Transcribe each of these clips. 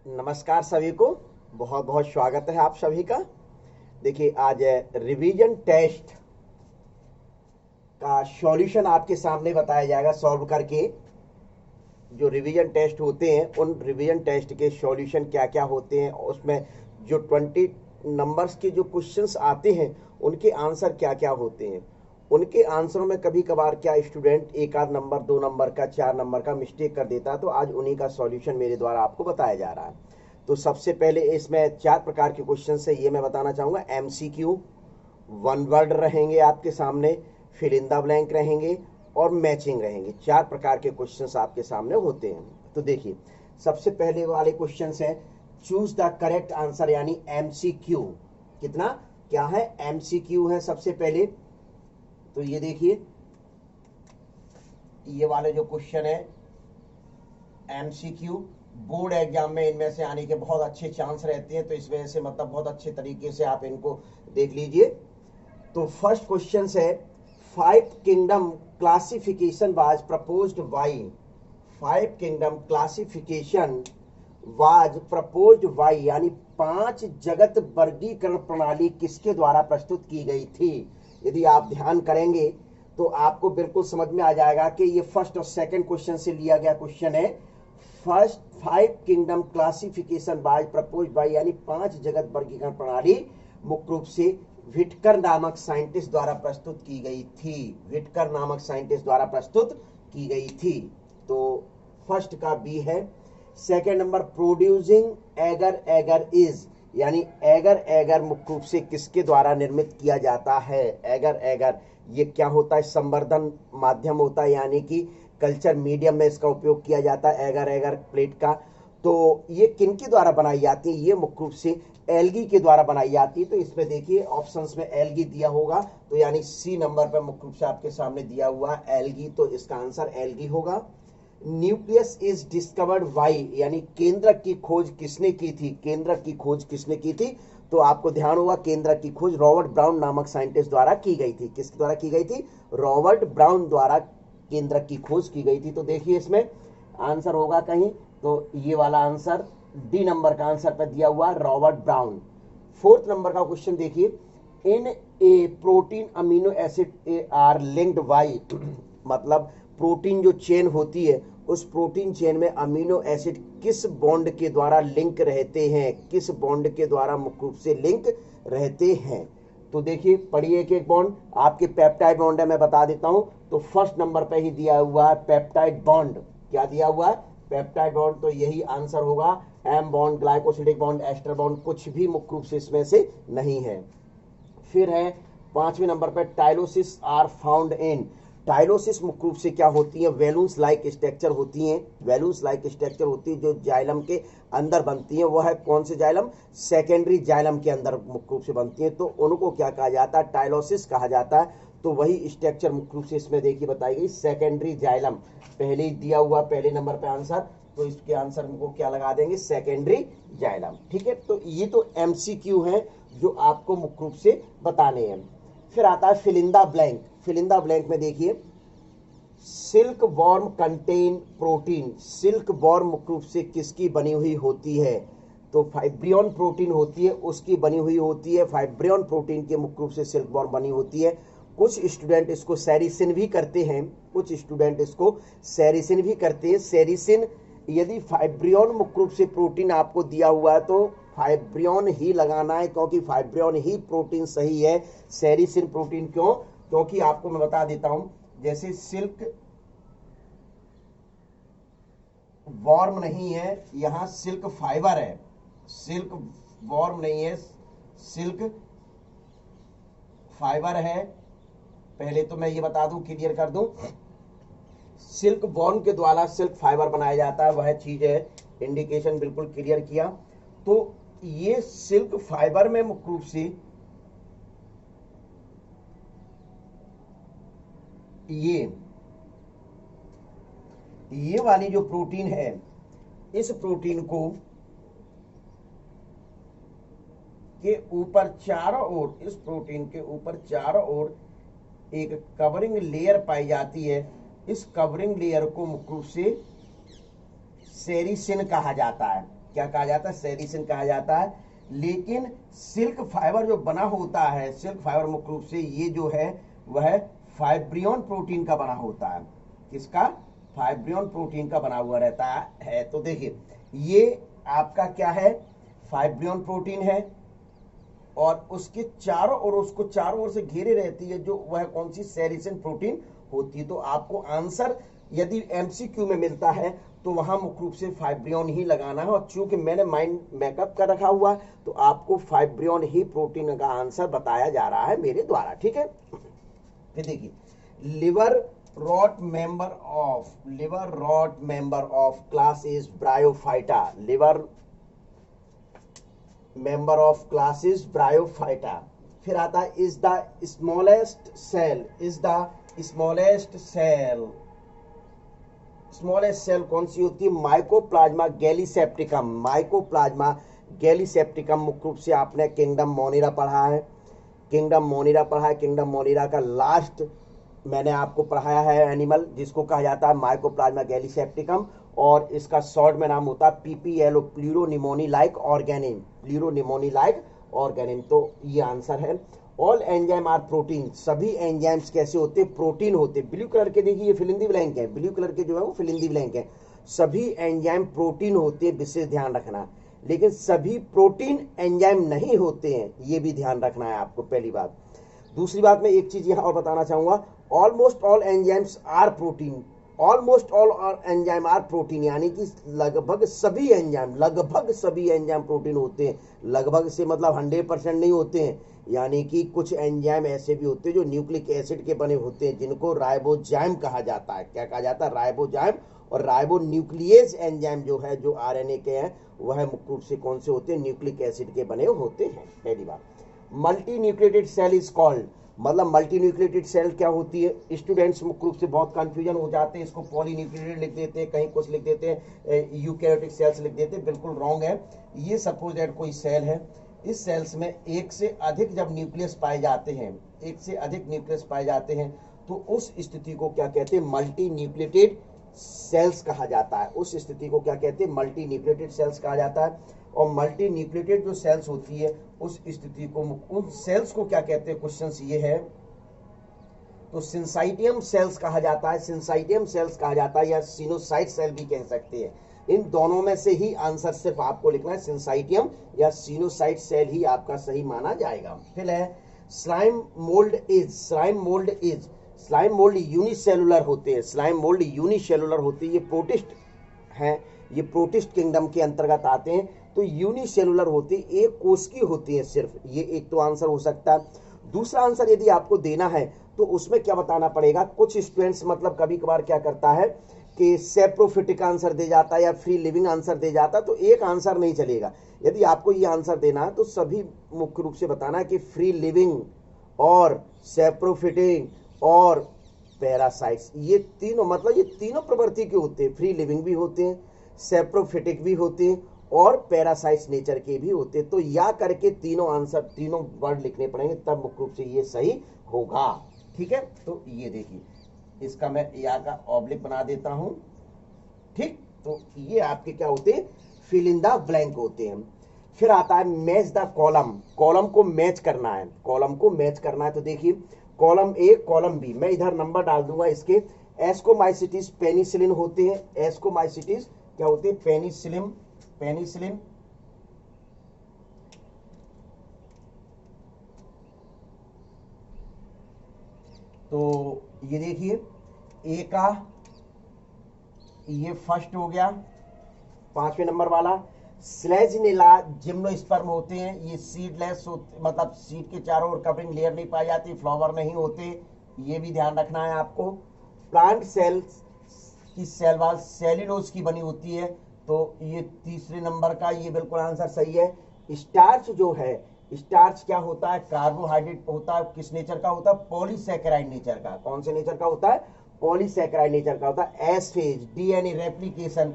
नमस्कार सभी को। बहुत बहुत स्वागत है आप सभी का। देखिए, आज रिवीजन टेस्ट का सॉल्यूशन आपके सामने बताया जाएगा। सॉल्व करके जो रिवीजन टेस्ट होते हैं उन रिवीजन टेस्ट के सॉल्यूशन क्या क्या होते हैं, उसमें जो 20 नंबर्स के जो क्वेश्चंस आते हैं उनके आंसर क्या क्या होते हैं। उनके आंसरों में कभी कभार क्या स्टूडेंट एक आध नंबर, 2 नंबर का, 4 नंबर का मिस्टेक कर देता है, तो आज उन्हीं का सॉल्यूशन मेरे द्वारा आपको बताया जा रहा है। तो सबसे पहले इसमें 4 प्रकार के क्वेश्चन है, ये मैं बताना चाहूँगा। MCQ, वन वर्ड रहेंगे आपके सामने, फिल इन द ब्लैंक रहेंगे और मैचिंग रहेंगे। 4 प्रकार के क्वेश्चंस आपके सामने होते हैं। तो देखिए, सबसे पहले वाले क्वेश्चंस हैं चूज द करेक्ट आंसर, यानी MCQ। कितना क्या है? MCQ है सबसे पहले। तो ये देखिए, ये वाले जो क्वेश्चन है MCQ, बोर्ड एग्जाम में इनमें से आने के बहुत अच्छे चांस रहते हैं, तो इस वजह से मतलब बहुत अच्छे तरीके से आप इनको देख लीजिए। तो फर्स्ट क्वेश्चन है, 5 kingdom classification was proposed by. 5 kingdom classification was proposed by, यानी 5 जगत वर्गीकरण प्रणाली किसके द्वारा प्रस्तुत की गई थी। यदि आप ध्यान करेंगे तो आपको बिल्कुल समझ में आ जाएगा कि ये फर्स्ट और सेकंड क्वेश्चन से लिया गया क्वेश्चन है। First 5 kingdom classification was proposed by, यानी 5 जगत वर्गीकरण प्रणाली मुख्य रूप से व्हिटकर नामक साइंटिस्ट द्वारा प्रस्तुत की गई थी। व्हिटकर नामक साइंटिस्ट द्वारा प्रस्तुत की गई थी। तो फर्स्ट का बी है। Second number, producing agar agar is, यानी एगर एगर मुख्य रूप से किसके द्वारा निर्मित किया जाता है। एगर एगर ये क्या होता है? संवर्धन माध्यम होता है, यानी कि कल्चर मीडियम में इसका उपयोग किया जाता है एगर एगर प्लेट का। तो ये किनके द्वारा बनाई जाती है? ये मुख्य रूप से एल्गी के द्वारा बनाई जाती है। तो इसमें देखिए ऑप्शंस में एल्गी दिया होगा, तो यानी सी नंबर पर मुख्य रूप से आपके सामने दिया हुआ एल्गी, तो इसका आंसर एल्गी होगा। न्यूक्लियस इज डिस्कवर्ड बाय, यानी केंद्रक की खोज किसने की थी? केंद्रक की खोज किसने की थी? तो आपको ध्यान होगा, केंद्रक की खोज रॉबर्ट ब्राउन नामक साइंटिस्ट द्वारा की गई थी। किसके द्वारा की गई थी? रॉबर्ट ब्राउन द्वारा केंद्रक की खोज की गई थी। तो देखिए इसमें आंसर होगा कहीं, तो ये वाला आंसर डी नंबर का आंसर पर दिया हुआ रॉबर्ट ब्राउन। फोर्थ नंबर का क्वेश्चन देखिए, in a protein amino acid are linked by, मतलब प्रोटीन जो चेन होती है उस प्रोटीन चेन में अमीनो एसिड किस बॉन्ड के द्वारा लिंक रहते हैं? किस बॉन्ड के द्वारा मुख्य रूप से लिंक रहते हैं? तो देखिए, पढ़िए एक एक बॉन्ड। आपके पेप्टाइड बॉन्ड है, मैं बता देता हूं। तो फर्स्ट नंबर पे ही दिया हुआ है पेप्टाइड बॉन्ड। क्या दिया हुआ है? Peptide bond. तो यही आंसर होगा। M bond, glycosidic bond, ester bond कुछ भी मुख्य रूप से इसमें से नहीं है। फिर है 5वें नंबर पर, tylosis are found in. Tylosis मुख्य रूप से क्या होती है? वैलून्स लाइक स्ट्रक्चर होती हैं। वैलून्स लाइक स्ट्रक्चर होती है जो जाइलम के अंदर बनती है। वह है कौन से जाइलम? सेकेंडरी जाइलम के अंदर मुख्य रूप से बनती है। तो उनको क्या कहा जाता है? टाइलोसिस कहा जाता है। तो वही स्ट्रक्चर मुख्य रूप से इसमें देखिए बताई गई, सेकेंडरी जाइलम। पहले ही दिया हुआ पहले नंबर पे आंसर, तो इसके आंसर को क्या लगा देंगे? Secondary xylem. ठीक है, तो ये तो MCQ है जो आपको मुख्य रूप से बताने हैं। फिर आता है fill in the blank. Fill in the blank में देखिए, silk worm contain protein. Silk worm मुख्य रूप से किसकी बनी हुई होती है? तो फाइब्रियन प्रोटीन होती है, उसकी बनी हुई होती है। फाइब्रियन प्रोटीन के मुख्य रूप से सिल्क वॉर्म बनी होती है। कुछ स्टूडेंट इसको सेरिसिन भी करते हैं, कुछ स्टूडेंट इसको सेरिसिन भी करते हैं। सेरिसिन, यदि फाइब्रियन मुख्य रूप से प्रोटीन आपको दिया हुआ है तो फाइब्रियन ही लगाना है, क्योंकि फाइब्रियन ही प्रोटीन सही है। सेरिसिन प्रोटीन क्यों? क्योंकि आपको मैं बता देता हूं, जैसे सिल्क वॉर्म नहीं है, यहां सिल्क फाइबर है। सिल्क वॉर्म नहीं है, सिल्क फाइबर है। पहले तो मैं ये बता दूं, क्लियर कर दूं, सिल्क वॉर्म के द्वारा सिल्क फाइबर बनाया जाता है, वह चीज है। इंडिकेशन बिल्कुल क्लियर किया। तो ये सिल्क फाइबर में मुख्य रूप से ये वाली जो प्रोटीन है, इस प्रोटीन को के ऊपर चारों ओर, इस प्रोटीन के ऊपर चारों ओर एक कवरिंग लेयर पाई जाती है। इस कवरिंग लेयर को मुख्य रूप से सेरिसिन कहा जाता है। क्या कहा जाता है, सेरिसिन कहा जाता है। लेकिन सिल्क फाइबर जो बना होता है, सिल्क फाइबर मुख्य रूप से ये जो है वह फाइब्रियन प्रोटीन का बना होता है। किसका, फाइब्रियन प्रोटीन का बना हुआ रहता है। तो देखिए ये आपका क्या है, फाइब्रियन प्रोटीन है और उसके चारों ओर, उसको चारों ओर से घेरे रहती है जो वह कौन सी, सेरिसिन प्रोटीन होती है। तो आपको आंसर यदि एमसीक्यू में मिलता है तो वहां मुख्य रूप से फाइब्रियन ही लगाना है। और चूंकि मैंने माइंड मेकअप कर रखा हुआ तो आपको फाइब्रियन ही प्रोटीन का आंसर बताया जा रहा है मेरे द्वारा, ठीक है। फिर देखिए liverwort member of class is bryophyta. Liver member of class is bryophyta. फिर आता है इज द स्मॉलेस्ट सेल कौन सी होती है, माइकोप्लाज्मा गैलीसेप्टिकम। मुख्य रूप से आपने किंगडम मोनिरा पढ़ा है। किंगडम मोनिरा का लास्ट मैंने आपको पढ़ाया है एनिमल जिसको कहा जाता है माइकोप्लाज्मा गैलीसेप्टिकम, और इसका शॉर्ट में नाम होता है पीपीएलओ, प्लूरोनिमोनी लाइक ऑर्गेनिन। तो ये आंसर है। All enzyme are protein. सभी एंजाइम्स कैसे होते हैं, प्रोटीन होते हैं। ब्लू कलर के देखिए ये फिल इन द ब्लैंक है, ब्लू कलर के जो है वो फिल इन द ब्लैंक है। सभी एंजाइम प्रोटीन होते हैं, विशेष ध्यान रखना। लेकिन सभी प्रोटीन एंजाइम नहीं होते हैं, ये भी ध्यान रखना है आपको, पहली बात। दूसरी बात मैं एक चीज यहाँ और बताना चाहूंगा, almost all enzymes are protein. Almost all enzyme are protein यानी कि लगभग सभी एंजाइम प्रोटीन होते हैं। लगभग से मतलब 100% नहीं होते हैं, यानी कि कुछ एंजाइम ऐसे भी होते हैं जो न्यूक्लिक एसिड के बने होते हैं, जिनको राइबोजाइम कहा जाता है। क्या कहा जाता है, राइबोजाइम। और राइबोन्यूक्लियेज एंजाइम जो है, जो आरएनए के हैं, वह मुख्य रूप से कौन से होते हैं, न्यूक्लिक एसिड के बने होते हैं। पहली बात। Multinucleated cell is called, मतलब मल्टी न्यूक्लिएटेड सेल क्या होती है, स्टूडेंट्स मुख्य रूप से बहुत कंफ्यूजन हो जाते हैं, इसको पॉलीन्यूक्लिएटेड लिख देते हैं, कहीं कुछ लिख देते हैं, यूकैरियोटिक सेल्स लिख देते हैं, बिल्कुल रॉन्ग है। ये सपोज दैट कोई सेल है, इस सेल्स में एक से अधिक जब न्यूक्लियस पाए जाते हैं, तो उस स्थिति को क्या कहते हैं, मल्टी न्यूक्लिएटेड सेल्स कहा जाता है। उस स्थिति को क्या कहते हैं, मल्टी न्यूक्लिएटेड सेल्स कहा जाता है। और मल्टी न्यूक्लिएटेड जो सेल्स होती है उस स्थिति को, उन सेल्स को क्या कहते हैं, क्वेश्चन ये है, तो सिंसाइटियम सेल्स कहा जाता है, या सिनोसाइट सेल भी कह सकते हैं। इन दोनों में से ही आंसर सिर्फ आपको लिखना है, सिंसाइटियम या सिनोसाइट सेल ही आपका सही माना जाएगा। फिर है स्लाइम मोल्ड यूनिसेलुलर होते हैं। ये प्रोटिस्ट हैं, ये प्रोटिस्ट किंगडम के अंतर्गत आते हैं। तो यूनिसेलुलर होते, एक कोष की होती है सिर्फ, ये एक तो आंसर हो सकता है। दूसरा आंसर यदि आपको देना है तो उसमें क्या बताना पड़ेगा, कुछ स्टूडेंट्स मतलब कभी कभार क्या करता है कि सेप्रोफिटिक आंसर दे जाता है या फ्री लिविंग आंसर दे जाता है, तो एक आंसर नहीं चलेगा। यदि आपको ये आंसर देना है तो सभी मुख्य रूप से बताना है कि फ्री लिविंग और सेप्रोफिटिक और पैरासाइट्स, ये तीनों प्रवृत्ति के होते हैं। फ्री लिविंग भी होते हैं, सेप्रोफिटिक भी होते हैं और पैरासाइट्स नेचर के भी होते हैं। तो या करके तीनों वर्ड लिखने पड़ेंगे, तब मुख्य रूप से ये सही होगा। ठीक है, तो ये देखिए, इसका मैं या का ऑब्लिक बना देता हूं। ठीक, तो ये आपके क्या होते हैं, फिल इन द ब्लैंक होते हैं। फिर आता है मैच द कॉलम को मैच करना है, तो देखिए कॉलम ए कॉलम बी, मैं इधर नंबर डाल दूंगा इसके। एस्कोमाइसिटिस पेनिसिलिन होते हैं, एस्कोमाइसिटिस क्या होते हैं, पेनिसिलिन। तो ये देखिए ए का ये फर्स्ट हो गया, 5वें नंबर वाला। स्लेजिनेला जिम्नोस्पर्म होते हैं, ये सीडलेस मतलब सीड के चारों ओर कवरिंग लेयर नहीं पाई जाती, फ्लावर नहीं होते, ये भी ध्यान रखना है आपको। प्लांट सेल्स की सेल वॉल सेल्यूलोज की बनी होती है, तो ये 3 नंबर का ये बिल्कुल आंसर सही है। स्टार्च जो है, स्टार्च क्या होता है, कार्बोहाइड्रेट होता है, किस नेचर का होता है, पॉलीसैकेराइड नेचर का। कौन से नेचर का होता है, पॉलीसैकेराइड नेचर का होता है। S phase DNA replication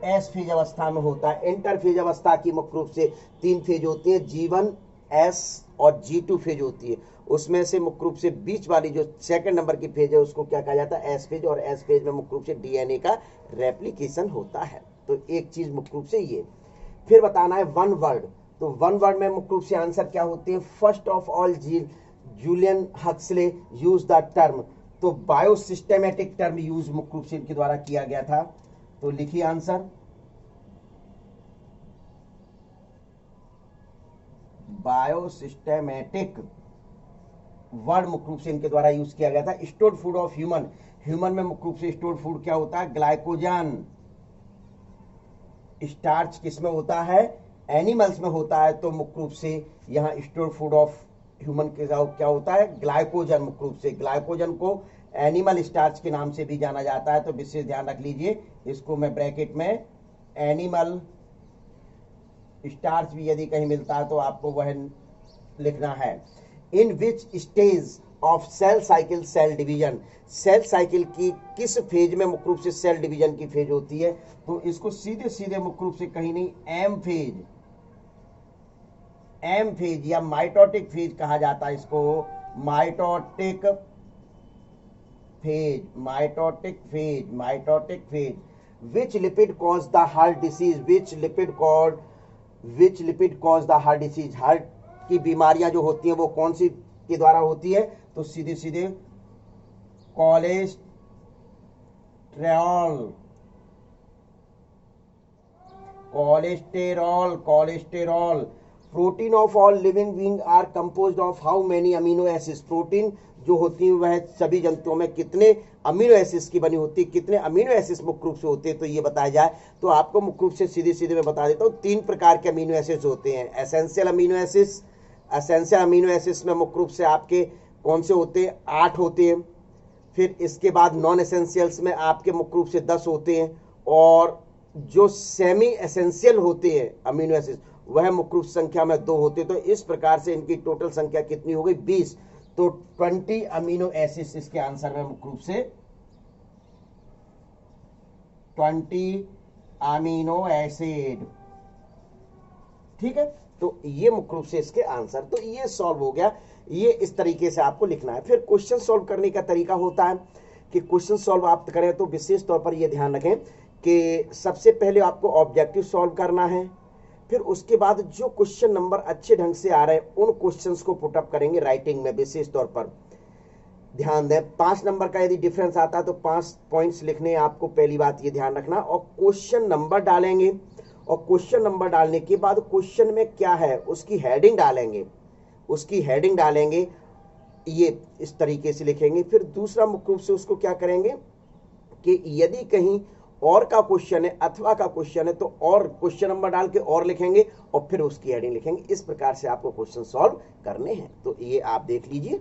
S phase अवस्था में होता है। इंटरफेज अवस्था की मुख्य रूप से 3 फेज होती है, G1 S और G2 फेज होती है। उसमें से मुख्य रूप से बीच वाली जो 2nd नंबर की फेज है उसको क्या कहा जाता है, एस फेज, और एस फेज में मुख्य रूप से डीएनए का रेप्लिकेशन होता है। तो एक चीज मुख्य रूप से ये। फिर बताना है वन वर्ड, तो वन वर्ड में मुख्य रूप से आंसर क्या होते हैं? First of all Julian Huxley use the term, तो बायोसिस्टेमेटिक टर्म यूज मुख्य रूप से इनके द्वारा किया गया था। तो लिखिए आंसर, बायोसिस्टेमेटिक वर्ड मुख्य रूप से इनके द्वारा यूज किया गया था। Stored food of human, human में मुख्य रूप से स्टोर्ड फूड क्या होता है? ग्लाइकोजन। स्टार्च किसमें होता है? एनिमल्स में होता है, तो मुख्य रूप से यहाँ स्टोर्ड फूड ऑफ ह्यूमन के क्या होता है? ग्लाइकोजन। मुख्य रूप से ग्लाइकोजन को एनिमल स्टार्च के नाम से भी जाना जाता है, तो विशेष ध्यान रख लीजिए। इसको मैं ब्रैकेट में एनिमल स्टार्च भी यदि कहीं मिलता है तो आपको वह लिखना है। In which stage of cell cycle cell division, cell cycle की किस फेज में मुख्य रूप से सेल डिवीजन की फेज होती है? तो इसको सीधे सीधे मुख्य रूप से कहीं नहीं, एम फेज, एम फेज या माइटोटिक फेज कहा जाता है इसको, mitotic phase, mitotic phase, mitotic phase. Which lipid cause the heart disease, which lipid cause the heart disease, heart की बीमारियां जो होती हैं वो कौन सी के द्वारा होती है? तो सीधे सीधे cholesterol, cholesterol, cholesterol. Protein of all living being are composed of how many amino acids, protein जो होती है वह सभी जंतुओं में कितने अमीनो एसिड्स की बनी होती है, कितने अमीनो एसिड्स मुख्य रूप से होते हैं? तो ये बताया जाए तो आपको मुख्य रूप से सीधे सीधे मैं बता देता हूँ, 3 प्रकार के अमीनो एसिड्स होते हैं। Essential amino acids, essential amino acids में मुख्य रूप से आपके कौन से होते हैं? 8 होते हैं। फिर इसके बाद नॉन एसेंशियल्स में आपके मुख्य रूप से 10 होते हैं, और जो सेमी एसेंशियल होते हैं अमीनो एसिड्स वह मुख्य रूप संख्या में 2 होते हैं। तो इस प्रकार से इनकी टोटल संख्या कितनी हो गई? 20। तो 20 अमीनो एसिड्स इसके आंसर में मुख्य रूप से 20 अमीनो एसिड। ठीक है, तो ये मुख्य रूप से इसके आंसर। तो ये सॉल्व हो गया, ये इस तरीके से आपको लिखना है। फिर क्वेश्चन सॉल्व करने का तरीका होता है कि क्वेश्चन सॉल्व आप करें तो विशेष तौर पर ये ध्यान रखें कि सबसे पहले आपको ऑब्जेक्टिव सॉल्व करना है, फिर उसके बाद जो क्वेश्चन नंबर अच्छे ढंग से आ रहे हैं उन क्वेश्चंस को पुटअप करेंगे राइटिंग में। विशेष तौर पर ध्यान दें, 5 नंबर का यदि डिफरेंस आता है तो 5 पॉइंट्स लिखने आपको, पहली बात ये ध्यान रखना। और क्वेश्चन नंबर डालेंगे, और क्वेश्चन नंबर डालने के बाद क्वेश्चन में क्या है उसकी हेडिंग डालेंगे, उसकी हेडिंग डालेंगे, ये इस तरीके से लिखेंगे। फिर दूसरा मुख्य रूप से उसको क्या करेंगे कि यदि कहीं और का क्वेश्चन है अथवा का क्वेश्चन है तो और क्वेश्चन नंबर डाल के और लिखेंगे और फिर उसकी हेडिंग लिखेंगे। इस प्रकार से आपको क्वेश्चन सॉल्व करने हैं। तो ये आप देख लीजिए।